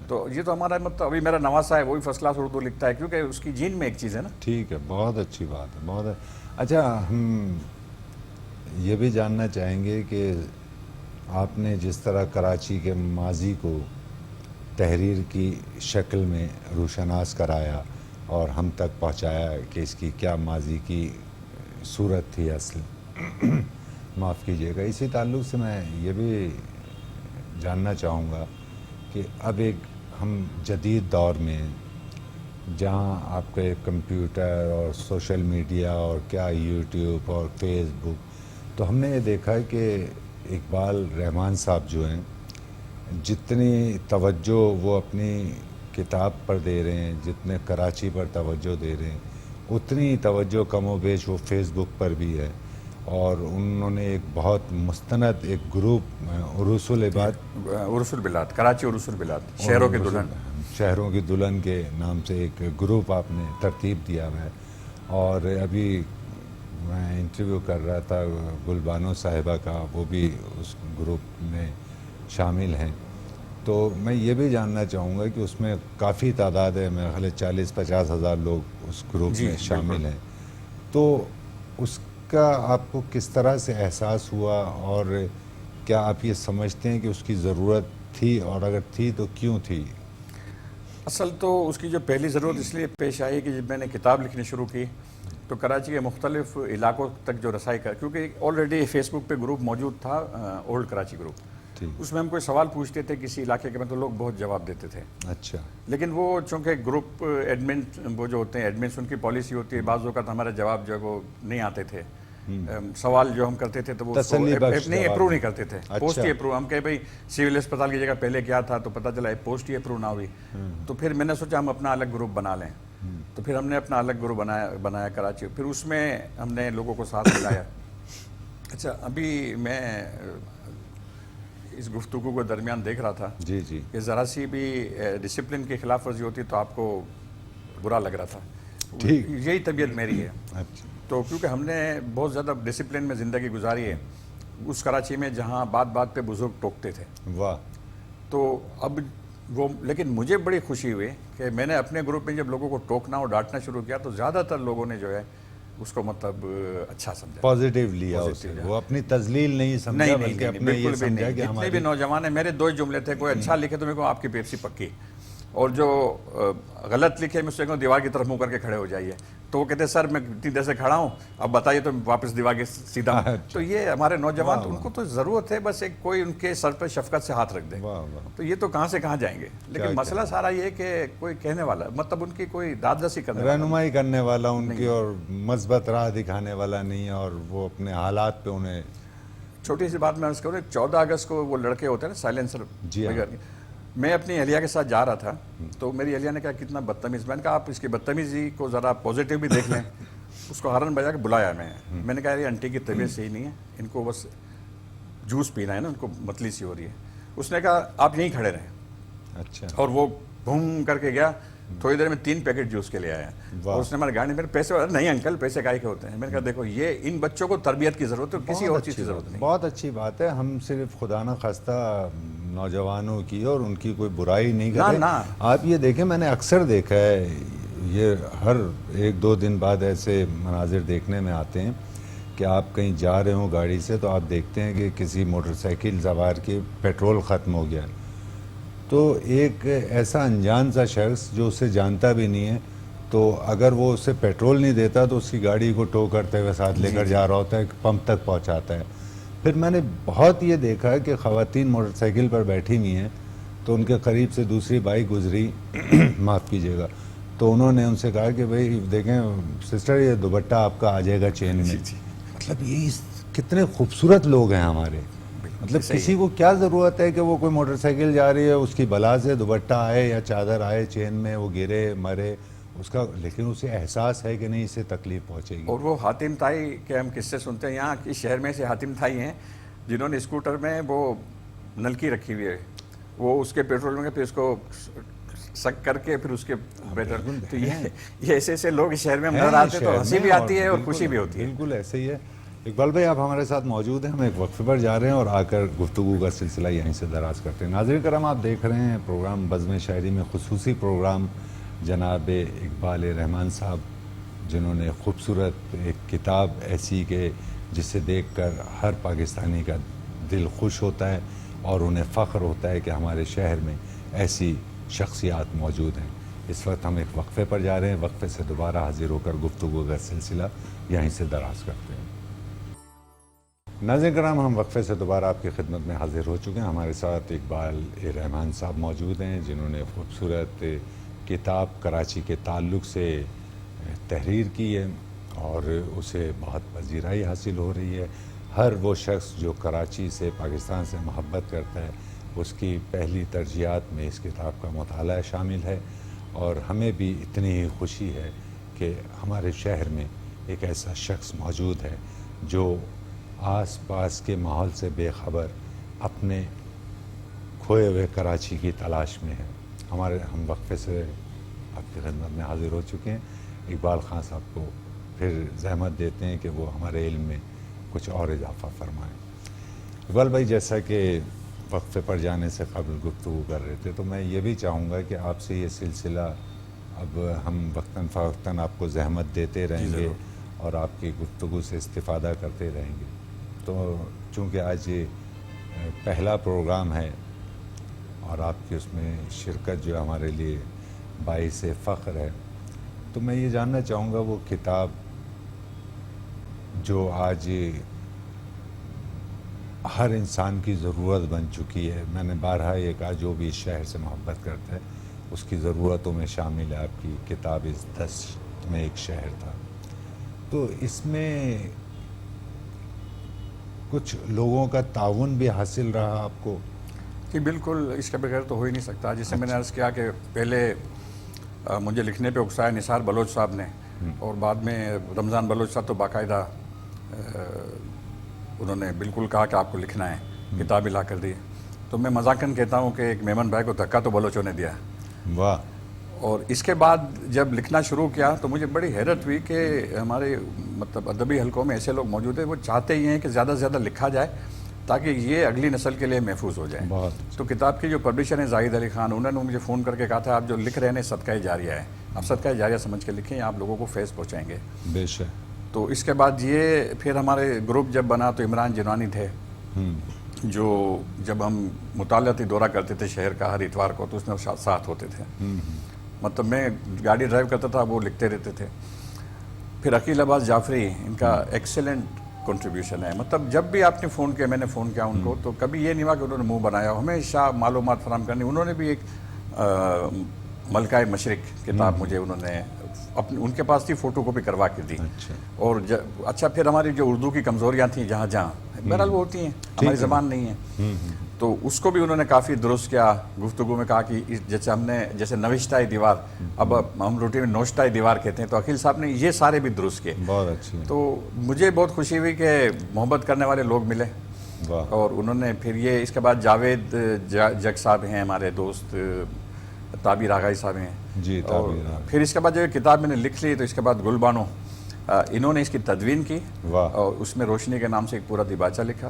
تو یہ تو ہمارا مطلب، ابھی میرا نواسا ہے وہی فرسٹ کلاس اردو لکھتا ہے، کیونکہ اس کی جین میں ایک چیز ہے نا۔ ٹھیک ہے، بہت اچھی بات ہے، بہت اچھا۔ ہم یہ بھی جاننا چاہیں گے کہ آپ نے جس طرح کراچی کے ماضی کو تحریر کی شکل میں روشناس کرایا اور ہم تک پہنچایا کہ اس کی کیا ماضی کی صورت تھی اصل، معاف کیجیے گا، اسی تعلق سے میں یہ بھی جاننا چاہوں گا کہ اب ایک ہم جدید دور میں جہاں آپ کے کمپیوٹر اور سوشل میڈیا اور کیا یوٹیوب اور فیس بک، تو ہم نے یہ دیکھا کہ اقبال رحمان صاحب جو ہیں، جتنی توجہ وہ اپنی کتاب پر دے رہے ہیں، جتنے کراچی پر توجہ دے رہے ہیں، اتنی توجہ کم و بیش وہ فیس بک پر بھی ہے۔ اور انہوں نے ایک بہت مستند ایک گروپ عروس البلاد، کراچی عروس البلاد، شہروں کی دلہن کے نام سے ایک گروپ آپ نے ترتیب دیا ہے۔ اور ابھی میں انٹرویو کر رہا تھا گلبانو صاحبہ کا، وہ بھی اس گروپ میں شامل ہیں۔ تو میں یہ بھی جاننا چاہوں گا کہ اس میں کافی تعداد ہے، میرے خیال 40-50 ہزار لوگ اس گروپ میں شامل ہیں، تو اس کا آپ کو کس طرح سے احساس ہوا، اور کیا آپ یہ سمجھتے ہیں کہ اس کی ضرورت تھی، اور اگر تھی تو کیوں تھی؟ اصل تو اس کی جو پہلی ضرورت اس لیے پیش آئی کہ جب میں نے کتاب لکھنی شروع کی تو کراچی کے مختلف علاقوں تک جو رسائی کیونکہ آلریڈی فیس بک پہ گروپ موجود تھا، اولڈ کراچی گروپ، ٹھیک. اس میں ہم کوئی سوال پوچھتے تھے کسی علاقے کے میں تو لوگ بہت جواب دیتے تھے. اچھا. لیکن وہ چونکہ گروپ ایڈمن وہ جو ہوتے ہیں ایڈمنس ان کی پالیسی ہوتی ہے, بعض اوقات ہمارا جواب جو ہے وہ نہیں آتے تھے. سوال جو ہم کرتے تھے تو وہ اس کو تسلی بخش نہیں جواب اپروو نہیں کرتے تھے. اچھا. پوسٹ ہی اپروو, ہم کہے بھائی سول اسپتال کی جگہ پہلے کیا تھا تو پتہ چلا پوسٹ ہی اپروو نہ ہوئی. تو پھر میں نے سوچا ہم اپنا الگ گروپ بنا لیں. تو پھر ہم نے اپنا الگ گروپ بنایا کراچی. پھر اس میں ہم نے لوگوں کو ساتھ ملایا. اچھا, ابھی میں اس گفتگو کو درمیان دیکھ رہا تھا جی جی کہ ذرا سی بھی ڈسپلن کی خلاف ورزی ہوتی تو آپ کو برا لگ رہا تھا. ٹھیک. یہی طبیعت میری ہے. اچھا. تو کیونکہ ہم نے بہت زیادہ ڈسپلن میں زندگی گزاری ہے اس کراچی میں جہاں بات بات پہ بزرگ ٹوکتے تھے. واہ. تو اب وہ, لیکن مجھے بڑی خوشی ہوئی کہ میں نے اپنے گروپ میں جب لوگوں کو ٹوکنا اور ڈانٹنا شروع کیا تو زیادہ تر لوگوں نے جو ہے اس کو مطلب اچھا سمجھا, پازیٹیو لیا اسے. وہ اپنی تذلیل نہیں سمجھا بلکہ اپنے یہ بالکل بھی سمجھا نہیں. کہ جتنے بھی نوجوان ہیں میرے 2 جملے تھے, کوئی اچھا لکھے تو میرے کو آپ کی پیپسی پکی, اور جو غلط لکھے میں اس سے کہوں دیوار کی طرف منہ کر کے کھڑے ہو جائیے. تو وہ کہتے سر میں اتنی دیر سے کھڑا ہوں اب بتائیے تو واپس دیوار کے سیدھا. تو یہ ہمارے نوجوان ان کو تو ضرورت ہے بس ایک کوئی ان کے سر پہ شفقت سے ہاتھ رکھ دے. تو یہ تو کہاں سے کہاں جائیں گے. لیکن مسئلہ سارا یہ کہ کوئی کہنے والا مطلب ان کی کوئی دادرسی کرنے والا, رہنمائی کرنے والا ان کی اور مثبت راہ دکھانے والا نہیں ہے, اور وہ اپنے حالات پہ انہیں. چھوٹی سی بات میں عرض کروں, 14 اگست کو وہ لڑکے ہوتے ہیں نا سائلنسر, میں اپنی اہلیہ کے ساتھ جا رہا تھا تو میری اہلیہ نے کہا کتنا بدتمیز. میں نے کہا آپ اس کی بدتمیزی کو ذرا پازیٹیو بھی دیکھ لیں. اس کو ہارن بجا کے بلایا میں نے کہا یہ انٹی کی طبیعت صحیح نہیں ہے, ان کو بس جوس پینا ہے نا, ان کو متلی سی ہو رہی ہے. اس نے کہا آپ یہیں کھڑے رہیں. اچھا. اور وہ گھوم کر کے گیا, تھوڑی دیر میں 3 پیکٹ جوس کے لے آیا. اور اس نے ہمارے گاڑی میں پیسے, نہیں انکل پیسے کائے کے ہوتے ہیں. میں نے کہا دیکھو یہ ان بچوں کو تربیت کی ضرورت ہے, کسی اور چیز کی ضرورت نہیں. بہت اچھی بات ہے. ہم صرف خدا نہ خواستہ نوجوانوں کی اور ان کی کوئی برائی نہیں کرتے. آپ یہ دیکھیں, میں نے اکثر دیکھا ہے یہ ہر 1-2 دن بعد ایسے مناظر دیکھنے میں آتے ہیں کہ آپ کہیں جا رہے ہوں گاڑی سے تو آپ دیکھتے ہیں کہ کسی موٹر سائیکل سوار کے پیٹرول ختم ہو گیا. تو ایک ایسا انجان سا شخص جو اسے جانتا بھی نہیں ہے, تو اگر وہ اسے پیٹرول نہیں دیتا تو اس کی گاڑی کو ٹو کرتے ہوئے ساتھ لے کر جا رہا ہوتا ہے, پمپ تک پہنچاتا ہے. پھر میں نے بہت یہ دیکھا ہے کہ خواتین موٹر سائیکل پر بیٹھی ہوئی ہیں تو ان کے قریب سے دوسری بائک گزری, معاف کیجیے گا, تو انہوں نے ان سے کہا کہ بھائی دیکھیں سسٹر یہ دوپٹہ آپ کا آ جائے گا چین میں. مطلب یہ کتنے خوبصورت لوگ ہیں ہمارے. مطلب کسی کو کیا ضرورت ہے کہ وہ کوئی موٹر سائیکل جا رہی ہے اس کی بلا سے دوپٹہ آئے یا چادر آئے چین میں, وہ گرے مرے اس کا, لیکن اسے احساس ہے کہ نہیں اسے تکلیف پہنچے گی. اور وہ حاتم تائی کے ہم قصے سنتے ہیں, یہاں اس شہر میں سے حاتم تائی ہیں جنہوں نے اسکوٹر میں وہ نلکی رکھی ہوئی ہے, وہ اس کے پیٹرول میں پھر اس کو سک کر کے پھر اس کے پیٹرول. تو یہ ایسے ایسے لوگ اس شہر میں ہم نظر آتے تو ہنسی بھی آتی ہے اور خوشی بھی ہوتی ہے. بالکل ایسے ہی ہے. اقبال بھائی آپ ہمارے ساتھ موجود ہیں, ہم ایک وقفے پر جا رہے ہیں اور آ کر گفتگو کا سلسلہ یہیں سے دراز کرتے ہیں. ناظرین کرام آپ دیکھ رہے ہیں پروگرام بزم شاعری میں خصوصی پروگرام جناب اقبال رحمان صاحب, جنہوں نے خوبصورت ایک کتاب ایسی کہ جسے دیکھ کر ہر پاکستانی کا دل خوش ہوتا ہے اور انہیں فخر ہوتا ہے کہ ہمارے شہر میں ایسی شخصیات موجود ہیں. اس وقت ہم ایک وقفے پر جا رہے ہیں, وقفے سے دوبارہ حاضر ہو کر گفتگو کا سلسلہ یہیں سے دراز کرتے ہیں. ناظرین کرام ہم وقفے سے دوبارہ آپ کی خدمت میں حاضر ہو چکے ہیں. ہمارے ساتھ اقبال رحمان صاحب موجود ہیں جنہوں نے خوبصورت کتاب کراچی کے تعلق سے تحریر کی ہے اور اسے بہت پذیرائی حاصل ہو رہی ہے. ہر وہ شخص جو کراچی سے پاکستان سے محبت کرتا ہے اس کی پہلی ترجیحات میں اس کتاب کا مطالعہ شامل ہے, اور ہمیں بھی اتنی ہی خوشی ہے کہ ہمارے شہر میں ایک ایسا شخص موجود ہے جو آس پاس کے ماحول سے بے خبر اپنے کھوئے ہوئے کراچی کی تلاش میں ہے. ہم وقفے سے آپ کی خدمت میں حاضر ہو چکے ہیں. اقبال خان صاحب کو پھر زحمت دیتے ہیں کہ وہ ہمارے علم میں کچھ اور اضافہ فرمائیں. اقبال بھائی جیسا کہ وقفے پر جانے سے قبل گفتگو کر رہے تھے تو میں یہ بھی چاہوں گا کہ آپ سے یہ سلسلہ اب ہم وقتاً فوقتاً آپ کو زحمت دیتے رہیں گے اور آپ کی گفتگو سے استفادہ کرتے رہیں گے. تو چونکہ آج یہ پہلا پروگرام ہے اور آپ کی اس میں شرکت جو ہمارے لیے باعث فخر ہے, تو میں یہ جاننا چاہوں گا وہ کتاب جو آج ہر انسان کی ضرورت بن چکی ہے. میں نے بارہا یہ کہا جو بھی اس شہر سے محبت کرتا ہے اس کی ضرورتوں میں شامل ہے. آپ کی کتاب اس 10 میں ایک شہر تھا. تو اس میں کچھ لوگوں کا تعاون بھی حاصل رہا آپ کو؟ کہ بالکل اس کے بغیر تو ہو ہی نہیں سکتا. جیسے میں نے عرض کیا کہ پہلے مجھے لکھنے پہ اکسایا نثار بلوچ صاحب نے، اور بعد میں رمضان بلوچ صاحب تو باقاعدہ انہوں نے بالکل کہا کہ آپ کو لکھنا ہے، کتابیں لا کر دی. تو میں مذاقاً کہتا ہوں کہ ایک میمن بھائی کو دھکا تو بلوچوں نے دیا. واہ. اور اس کے بعد جب لکھنا شروع کیا تو مجھے بڑی حیرت ہوئی کہ ہمارے مطلب ادبی حلقوں میں ایسے لوگ موجود ہیں وہ چاہتے ہی ہیں کہ زیادہ سے زیادہ لکھا جائے تاکہ یہ اگلی نسل کے لیے محفوظ ہو جائے. بہت. تو کتاب کے جو پبلشر ہیں زاہد علی خان، انہوں نے مجھے فون کر کے کہا تھا آپ جو لکھ رہے ہیں صدقہ جاریہ ہے، آپ صدقہ جاریہ سمجھ کے لکھیں، آپ لوگوں کو فیض پہنچائیں گے. بے شک. تو اس کے بعد یہ پھر ہمارے گروپ جب بنا تو عمران جنانی تھے جو جب ہم مطالعاتی دورہ کرتے تھے شہر کا ہر اتوار کو تو اس میں ساتھ ہوتے تھے. مطلب میں گاڑی ڈرائیو کرتا تھا، وہ لکھتے رہتے تھے. پھر عقیل عباس جعفری، ان کا ایکسیلنٹ کنٹریبیوشن ہے. مطلب جب بھی آپ نے فون کیا، میں نے فون کیا ان کو، تو کبھی یہ نہیں ہوا کہ انہوں نے منہ بنایا. ہمیشہ معلومات فراہم کرنی. انہوں نے بھی ایک ملکہ مشرق کتاب مجھے انہوں نے ان کے پاس تھی، فوٹو کاپی کروا کے دی. اور اچھا پھر ہماری جو اردو کی کمزوریاں تھیں جہاں جہاں بہرحال وہ ہوتی ہیں، ہماری زبان نہیں ہے، تو اس کو بھی انہوں نے کافی درست کیا. گفتگو میں کہا کہ جیسے ہم نے جیسے نوشتہ دیوار، اب ہم روٹی میں نوشتہ دیوار کہتے ہیں، تو عقیل صاحب نے یہ سارے بھی درست کیے. بہت اچھی. تو مجھے بہت خوشی ہوئی کہ محبت کرنے والے لوگ ملے. اور انہوں نے پھر یہ اس کے بعد جاوید جگ صاحب ہیں ہمارے دوست، تابیر آغائی صاحب ہیں. جی. اور پھر اس کے بعد جب کتاب میں نے لکھ لی تو اس کے بعد گل بانو انہوں نے اس کی تدوین کی اور اس میں روشنی کے نام سے ایک پورا دیباچہ لکھا.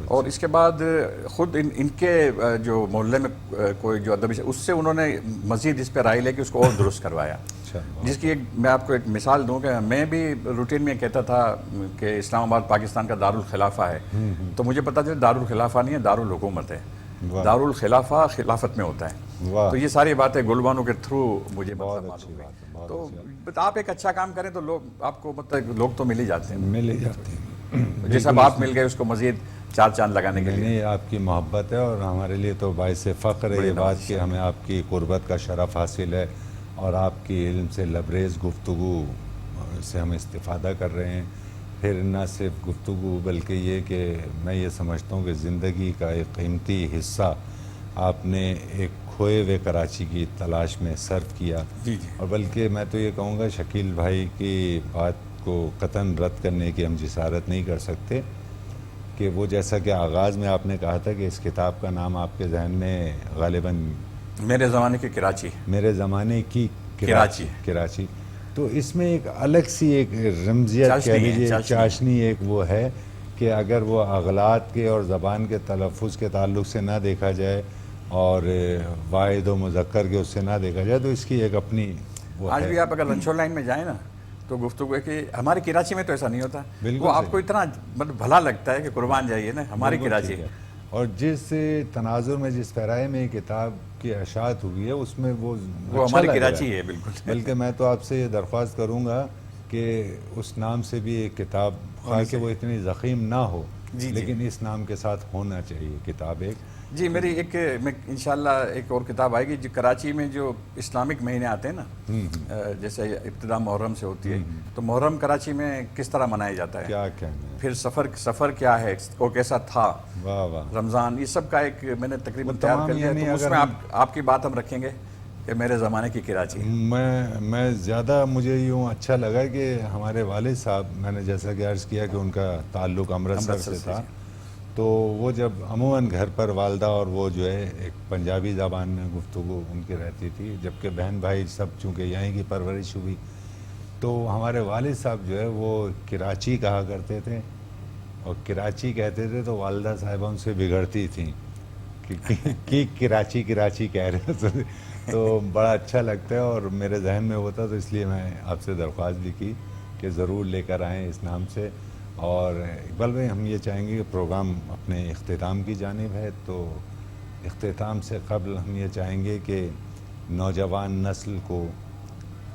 اور اس کے بعد خود ان کے جو محلے میں کوئی جو ادبی اس سے انہوں نے مزید اس پہ رائے لے کے اس کو اور درست کروایا. جس کی میں آپ کو ایک مثال دوں کہ میں بھی روٹین میں کہتا تھا کہ اسلام آباد پاکستان کا دارالخلافہ ہے، تو مجھے پتا چلا دارالخلافہ نہیں ہے، دارالحکومت ہے. دارالخلافہ خلافت میں ہوتا ہے. تو یہ ساری باتیں گل بانو کے تھرو مجھے معلوم ہوئی. تو آپ ایک اچھا کام کریں تو لوگ آپ کو مطلب لوگ تو مل ہی جاتے ہیں. جیسے اب آپ مل گئے اس کو مزید 4 چاند لگانے کے لیے. نہیں، آپ کی محبت ہے اور ہمارے لیے تو باعث فخر ہے یہ بات کہ ہمیں آپ کی قربت کا شرف حاصل ہے اور آپ کی علم سے لبریز گفتگو سے ہم استفادہ کر رہے ہیں. پھر نہ صرف گفتگو بلکہ یہ کہ میں یہ سمجھتا ہوں کہ زندگی کا ایک قیمتی حصہ آپ نے ایک کھوئے ہوئے کراچی کی تلاش میں صرف کیا. اور بلکہ میں تو یہ کہوں گا شکیل بھائی کی بات کو قطعاً رد کرنے کی ہم جسارت نہیں کر سکتے کہ وہ جیسا کہ آغاز میں آپ نے کہا تھا کہ اس کتاب کا نام آپ کے ذہن میں غالباً میرے زمانے کی کراچی، میرے زمانے کی کراچی. تو اس میں ایک الگ سی ایک رمزیت کہہ لیجیے، چاشنی ایک وہ ہے کہ اگر وہ اغلاط کے اور زبان کے تلفظ کے تعلق سے نہ دیکھا جائے اور واحد و مذکر کے اس سے نہ دیکھا جائے تو اس کی ایک اپنی وہ آج ہے. بھی آپ اگر لنچو لائن میں جائیں نا تو گفتگو ہے کہ ہماری کراچی میں تو ایسا نہیں ہوتا. وہ آپ کو اتنا مطلب بھلا لگتا ہے کہ قربان جائیے نا ہماری کراچی ہے. اور جس تناظر میں جس پیرائے میں کتاب کی اشاعت ہوئی ہے اس میں وہ ہماری کراچی ہے بالکل. بلکہ میں تو آپ سے یہ درخواست کروں گا کہ اس نام سے بھی ایک کتاب، خواہ کہ وہ اتنی ضخیم نہ ہو لیکن اس نام کے ساتھ ہونا چاہیے کتاب ایک. جی میری ایک میں انشاءاللہ ایک اور کتاب آئے گی جو کراچی میں جو اسلامک مہینے آتے ہیں نا، جیسے ابتدا محرم سے ہوتی ہے تو محرم کراچی میں کس طرح منایا جاتا ہے، کیا کہنا ہے، پھر سفر کیا ہے اور کیسا تھا، رمضان، یہ سب کا ایک میں نے تقریباً تیار کر لیا. تو اس میں آپ کی بات ہم رکھیں گے کہ میرے زمانے کی کراچی. میں زیادہ مجھے یوں اچھا لگا کہ ہمارے والد صاحب، میں نے جیسا کہ عرض کیا کہ ان کا تعلق امرتسر سے تھا، تو وہ جب عموماً گھر پر والدہ اور وہ جو ہے ایک پنجابی زبان میں گفتگو ان کی رہتی تھی، جبکہ بہن بھائی سب چونکہ یہیں کی پرورش ہوئی، تو ہمارے والد صاحب جو ہے وہ کراچی کہا کرتے تھے اور کراچی کہتے تھے تو والدہ صاحبہ ان سے بگڑتی تھیں کہ کراچی کہہ رہے تھے. تو بڑا اچھا لگتا ہے اور میرے ذہن میں ہوتا تو اس لیے میں آپ سے درخواست بھی کی کہ ضرور لے کر آئیں اس نام سے. اور اقبال بھائی ہم یہ چاہیں گے کہ پروگرام اپنے اختتام کی جانب ہے، تو اختتام سے قبل ہم یہ چاہیں گے کہ نوجوان نسل کو،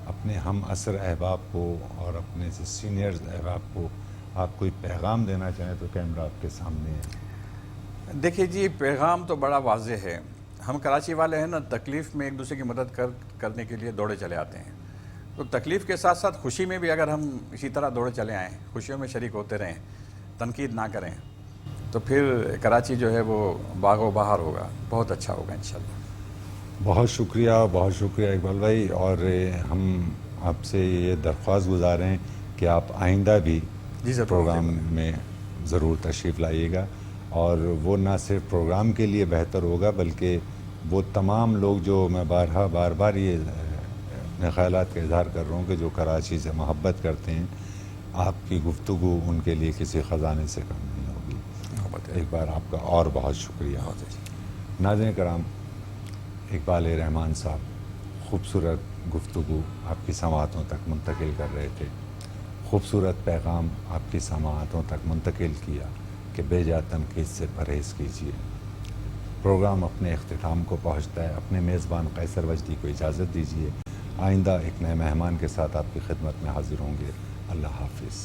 اپنے ہم عصر احباب کو اور اپنے سینئرز احباب کو آپ کوئی پیغام دینا چاہیں تو کیمرہ آپ کے سامنے ہے. دیکھیے جی، پیغام تو بڑا واضح ہے. ہم کراچی والے ہیں نا، تکلیف میں ایک دوسرے کی مدد کرنے کے لیے دوڑے چلے آتے ہیں. تو تکلیف کے ساتھ ساتھ خوشی میں بھی اگر ہم اسی طرح دوڑے چلے آئیں، خوشیوں میں شریک ہوتے رہیں، تنقید نہ کریں، تو پھر کراچی جو ہے وہ باغ و بہار ہوگا، بہت اچھا ہوگا انشاءاللہ. بہت شکریہ اقبال بھائی. اور ہم آپ سے یہ درخواست گزاریں ہیں کہ آپ آئندہ بھی جی ضرور، پروگرام میں ضرور تشریف لائیے گا. اور وہ نہ صرف پروگرام کے لیے بہتر ہوگا، بلکہ وہ تمام لوگ جو میں بار بار یہ اپنے خیالات کا اظہار کر رہا ہوں کہ جو کراچی سے محبت کرتے ہیں، آپ کی گفتگو ان کے لیے کسی خزانے سے کم نہیں ہوگی. محبت ہے. ایک بار آپ کا اور بہت شکریہ. بہت اچھا. ناظرین کرام، اقبال رحمان صاحب خوبصورت گفتگو آپ کی سماعتوں تک منتقل کر رہے تھے، خوبصورت پیغام آپ کی سماعتوں تک منتقل کیا کہ بے جا تنقید سے پرہیز کیجیے. پروگرام اپنے اختتام کو پہنچتا ہے. اپنے میزبان قیصر وجدی کو اجازت دیجیے. آئندہ ایک نئے مہمان کے ساتھ آپ کی خدمت میں حاضر ہوں گے. اللہ حافظ.